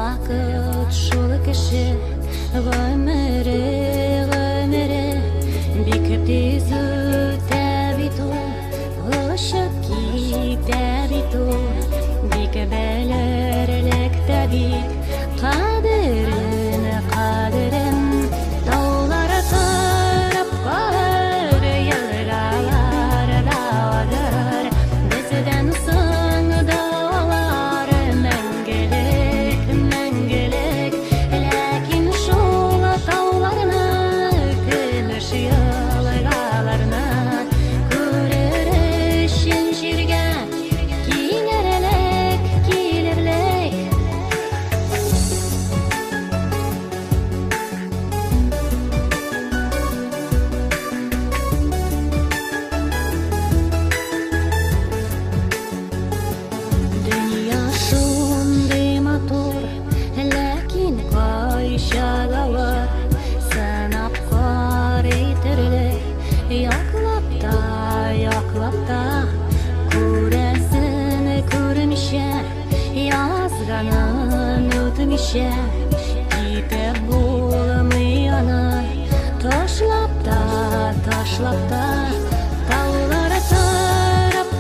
Вакыт шул кеше гомере бик тиз үтә бит ул, очып китә бит ул, бик белерлек тә бит кадерен таулар тарап калыр, елгалар дауадыр, бездән соң даулар мәңгелек, ләкин шул тауларны көмеш елгаларны күрер өчен җиргә килерлек. Дөнья шундый матур, ләкин кайчалавыр, сынап карый төрле, яклап та, күрәсен күрмичә, язганын үтмичә, китеп булмый аны, ташлап та, таулар тарап